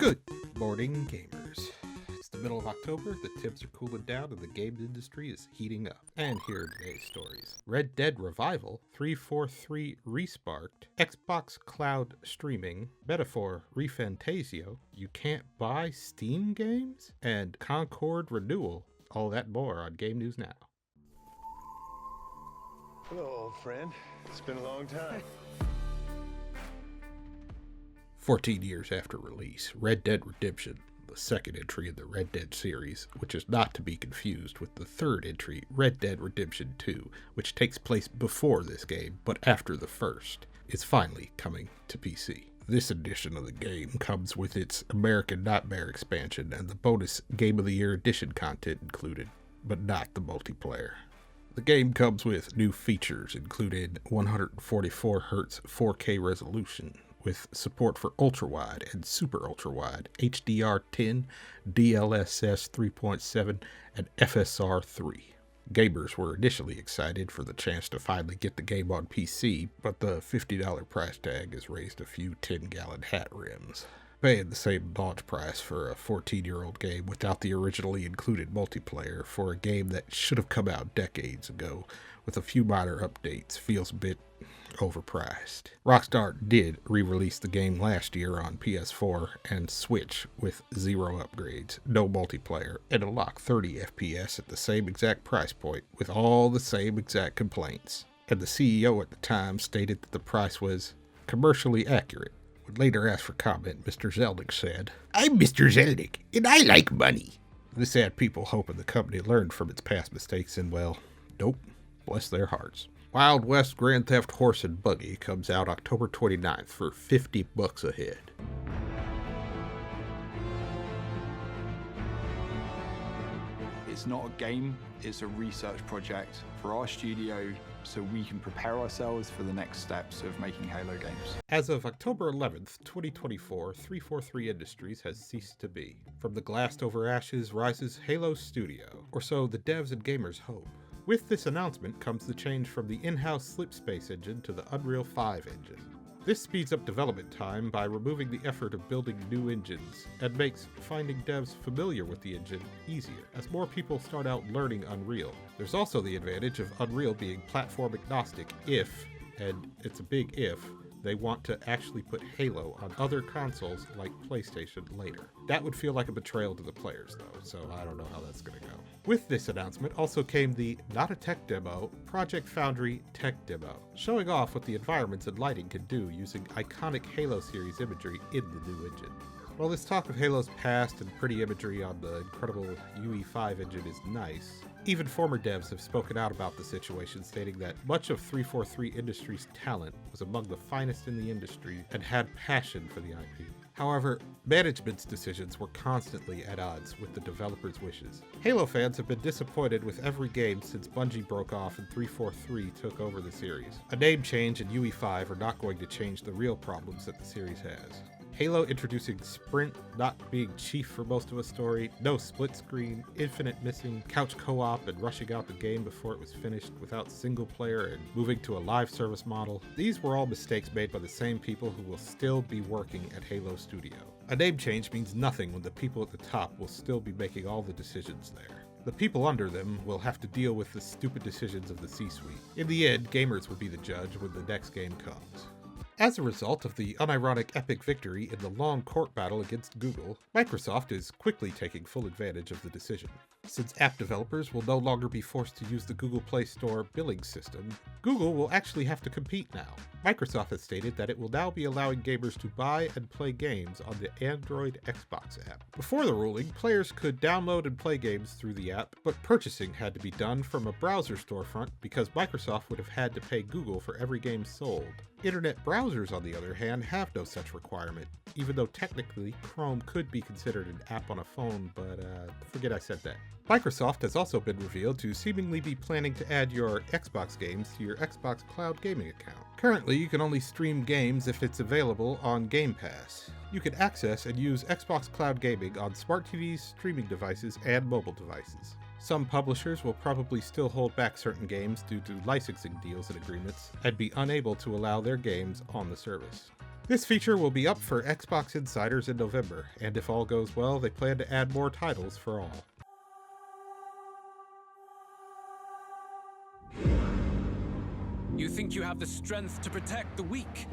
Good morning, gamers. It's the middle of October, the temps are cooling down, and the game industry is heating up. And here are today's stories. Red Dead Revival, 343 Resparked, Xbox Cloud Streaming, Metaphor ReFantazio, You Can't Buy Steam Games, and Concord Renewal. All that and more on Game News Now. Hello, old friend. It's been a long time. 14 years after release, Red Dead Redemption, the second entry in the Red Dead series, which is not to be confused with the third entry, Red Dead Redemption 2, which takes place before this game, but after the first, is finally coming to PC. This edition of the game comes with its American Nightmare expansion and the bonus Game of the Year edition content included, but not the multiplayer. The game comes with new features, including 144Hz 4K resolution, with support for ultra-wide and super ultra-wide, HDR10, DLSS 3.7, and FSR 3. Gamers were initially excited for the chance to finally get the game on PC, but the $50 price tag has raised a few 10-gallon hat rims. Paying the same launch price for a 14-year-old game without the originally included multiplayer for a game that should have come out decades ago with a few minor updates feels a bit overpriced. Rockstar did re-release the game last year on PS4 and Switch with 0 upgrades, no multiplayer, and a lock 30 FPS at the same exact price point with all the same exact complaints. And the CEO at the time stated that the price was commercially accurate. When later asked for comment, Mr. Zelnick said, "I'm Mr. Zelnick, and I like money." This had people hoping the company learned from its past mistakes, and well, nope, bless their hearts. Wild West Grand Theft Horse and Buggy comes out October 29th for $50 a head. It's not a game, it's a research project for our studio so we can prepare ourselves for the next steps of making Halo games. As of October 11th, 2024, 343 Industries has ceased to be. From the glassed over ashes rises Halo Studio, or so the devs and gamers hope. With this announcement comes the change from the in-house Slipspace engine to the Unreal 5 engine. This speeds up development time by removing the effort of building new engines, and makes finding devs familiar with the engine easier, as more people start out learning Unreal. There's also the advantage of Unreal being platform agnostic if, and it's a big if, they want to actually put Halo on other consoles like PlayStation later. That would feel like a betrayal to the players though, so I don't know how that's gonna go. With this announcement also came the Not a Tech Demo, Project Foundry Tech Demo, showing off what the environments and lighting can do using iconic Halo series imagery in the new engine. While this talk of Halo's past and pretty imagery on the incredible UE5 engine is nice, even former devs have spoken out about the situation, stating that much of 343 Industries' talent was among the finest in the industry and had passion for the IP. However, management's decisions were constantly at odds with the developers' wishes. Halo fans have been disappointed with every game since Bungie broke off and 343 took over the series. A name change and UE5 are not going to change the real problems that the series has. Halo introducing Sprint not being chief for most of a story, no split screen, infinite missing, couch co-op, and rushing out the game before it was finished without single player and moving to a live service model. These were all mistakes made by the same people who will still be working at Halo Studio. A name change means nothing when the people at the top will still be making all the decisions there. The people under them will have to deal with the stupid decisions of the C-suite. In the end, gamers will be the judge when the next game comes. As a result of the unironic epic victory in the long court battle against Google, Microsoft is quickly taking full advantage of the decision. Since app developers will no longer be forced to use the Google Play Store billing system, Google will actually have to compete now. Microsoft has stated that it will now be allowing gamers to buy and play games on the Android Xbox app. Before the ruling, players could download and play games through the app, but purchasing had to be done from a browser storefront because Microsoft would have had to pay Google for every game sold. Internet browsers, on the other hand, have no such requirement, even though technically Chrome could be considered an app on a phone, but forget I said that. Microsoft has also been revealed to seemingly be planning to add your Xbox games to your Xbox Cloud Gaming account. Currently, you can only stream games if it's available on Game Pass. You can access and use Xbox Cloud Gaming on smart TVs, streaming devices, and mobile devices. Some publishers will probably still hold back certain games due to licensing deals and agreements, and be unable to allow their games on the service. This feature will be up for Xbox Insiders in November, and if all goes well, they plan to add more titles for all. You think you have the strength to protect the weak?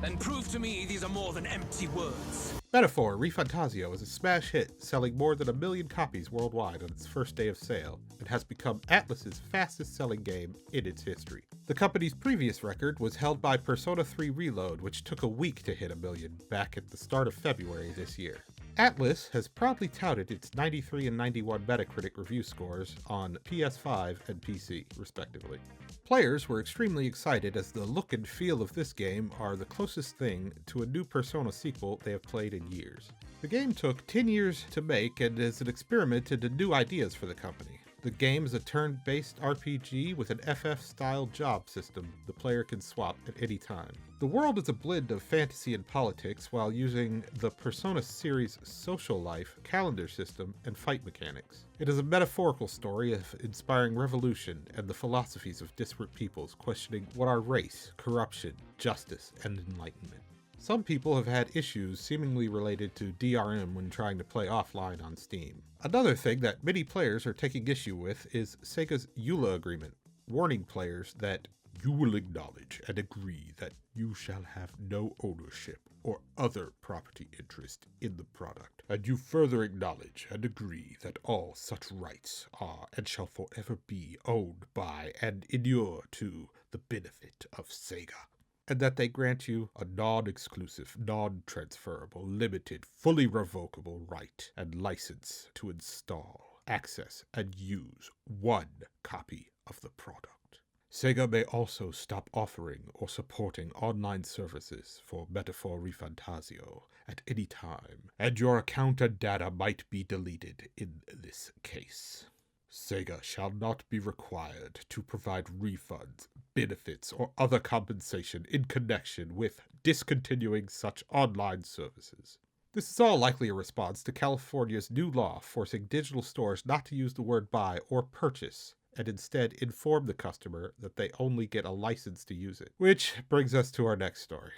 Then prove to me these are more than empty words. Metaphor ReFantazio is a smash hit, selling more than 1 million copies worldwide on its first day of sale, and has become Atlus's fastest-selling game in its history. The company's previous record was held by Persona 3 Reload, which took a week to hit 1 million back at the start of February this year. Atlus has proudly touted its 93 and 91 Metacritic review scores on PS5 and PC, respectively. Players were extremely excited as the look and feel of this game are the closest thing to a new Persona sequel they have played in years. The game took 10 years to make and is an experiment into new ideas for the company. The game is a turn-based RPG with an FF-style job system the player can swap at any time. The world is a blend of fantasy and politics while using the Persona series' social life, calendar system, and fight mechanics. It is a metaphorical story of inspiring revolution and the philosophies of disparate peoples questioning what are race, corruption, justice, and enlightenment. Some people have had issues seemingly related to DRM when trying to play offline on Steam. Another thing that many players are taking issue with is Sega's EULA agreement, warning players that you will acknowledge and agree that you shall have no ownership or other property interest in the product, and you further acknowledge and agree that all such rights are and shall forever be owned by and inure to the benefit of Sega, and that they grant you a non-exclusive, non-transferable, limited, fully revocable right and license to install, access, and use one copy of the product. Sega may also stop offering or supporting online services for Metaphor ReFantazio at any time, and your account and data might be deleted in this case. Sega shall not be required to provide refunds, benefits, or other compensation in connection with discontinuing such online services. This is all likely a response to California's new law forcing digital stores not to use the word buy or purchase, and instead inform the customer that they only get a license to use it. Which brings us to our next story.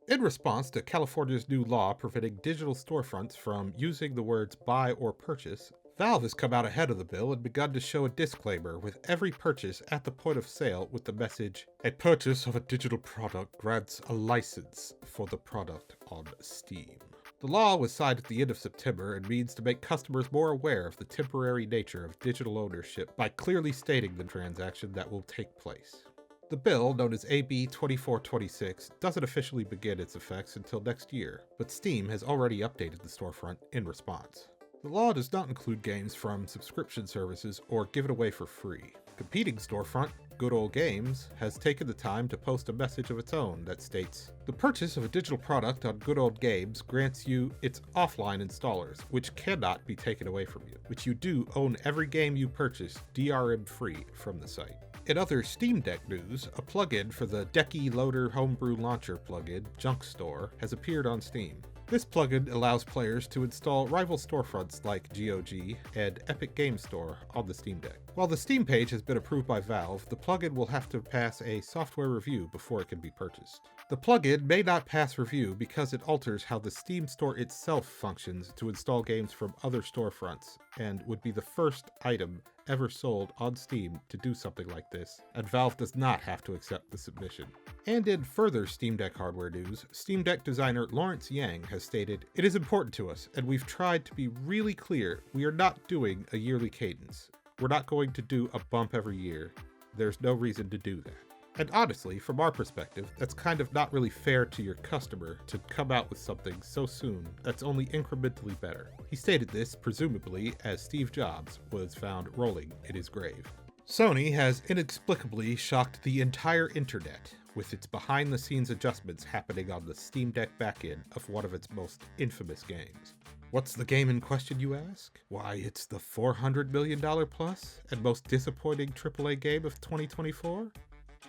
In response to California's new law preventing digital storefronts from using the words buy or purchase, Valve has come out ahead of the bill and begun to show a disclaimer with every purchase at the point of sale with the message, "A purchase of a digital product grants a license for the product on Steam." The law was signed at the end of September and means to make customers more aware of the temporary nature of digital ownership by clearly stating the transaction that will take place. The bill, known as AB 2426, doesn't officially begin its effects until next year, but Steam has already updated the storefront in response. The law does not include games from subscription services or give it away for free. Competing storefront, Good Old Games, has taken the time to post a message of its own that states, "The purchase of a digital product on Good Old Games grants you its offline installers, which cannot be taken away from you, which you do own every game you purchase DRM-free from the site." In other Steam Deck news, a plugin for the Decky Loader Homebrew Launcher plugin, Junk Store, has appeared on Steam. This plugin allows players to install rival storefronts like GOG and Epic Games Store on the Steam Deck. While the Steam page has been approved by Valve, the plugin will have to pass a software review before it can be purchased. The plugin may not pass review because it alters how the Steam store itself functions to install games from other storefronts, and would be the first item ever sold on Steam to do something like this, and Valve does not have to accept the submission. And in further Steam Deck hardware news, Steam Deck designer Lawrence Yang has stated, "It is important to us, and we've tried to be really clear, we are not doing a yearly cadence. We're not going to do a bump every year. There's no reason to do that." And honestly, from our perspective, that's kind of not really fair to your customer to come out with something so soon that's only incrementally better. He stated this, presumably, as Steve Jobs was found rolling in his grave. Sony has inexplicably shocked the entire internet with its behind-the-scenes adjustments happening on the Steam Deck backend of one of its most infamous games. What's the game in question, you ask? Why, it's the $400 million plus and most disappointing AAA game of 2024?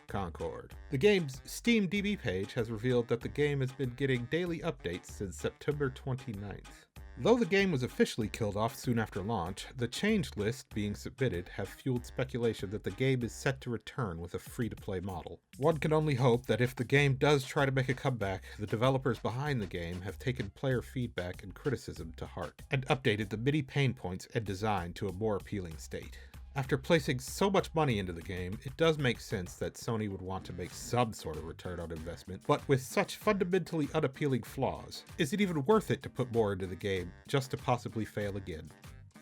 Concord. The game's Steam DB page has revealed that the game has been getting daily updates since September 29th. Though the game was officially killed off soon after launch, the change list being submitted have fueled speculation that the game is set to return with a free-to-play model. One can only hope that if the game does try to make a comeback, the developers behind the game have taken player feedback and criticism to heart, and updated the many pain points and design to a more appealing state. After placing so much money into the game, it does make sense that Sony would want to make some sort of return on investment, but with such fundamentally unappealing flaws, is it even worth it to put more into the game just to possibly fail again?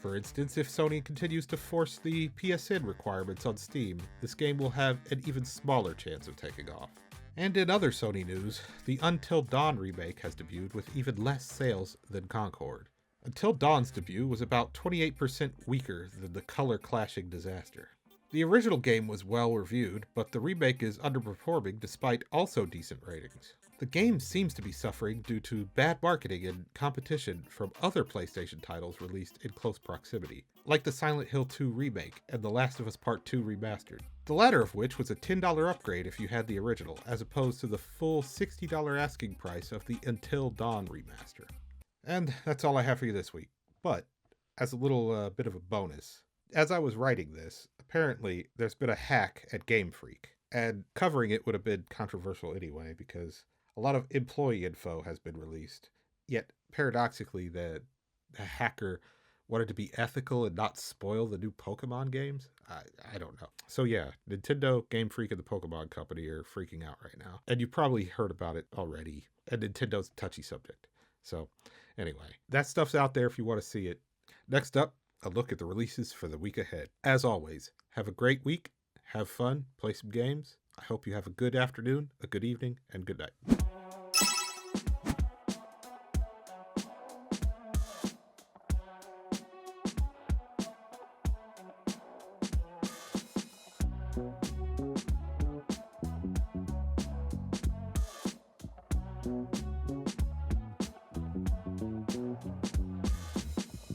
For instance, if Sony continues to force the PSN requirements on Steam, this game will have an even smaller chance of taking off. And in other Sony news, the Until Dawn remake has debuted with even less sales than Concord. Until Dawn's debut was about 28% weaker than the color-clashing disaster. The original game was well reviewed, but the remake is underperforming despite also decent ratings. The game seems to be suffering due to bad marketing and competition from other PlayStation titles released in close proximity, like the Silent Hill 2 remake and The Last of Us Part 2 remastered, the latter of which was a $10 upgrade if you had the original, as opposed to the full $60 asking price of the Until Dawn remaster. And that's all I have for you this week. But, as a little bit of a bonus, as I was writing this, apparently there's been a hack at Game Freak. And covering it would have been controversial anyway, because a lot of employee info has been released. Yet, paradoxically, the hacker wanted to be ethical and not spoil the new Pokemon games? I don't know. So yeah, Nintendo, Game Freak, and the Pokemon Company are freaking out right now. And you probably heard about it already. And Nintendo's a touchy subject. So anyway, that stuff's out there if you want to see it. Next up, a look at the releases for the week ahead. As always, have a great week, have fun, play some games. I hope you have a good afternoon, a good evening, and good night.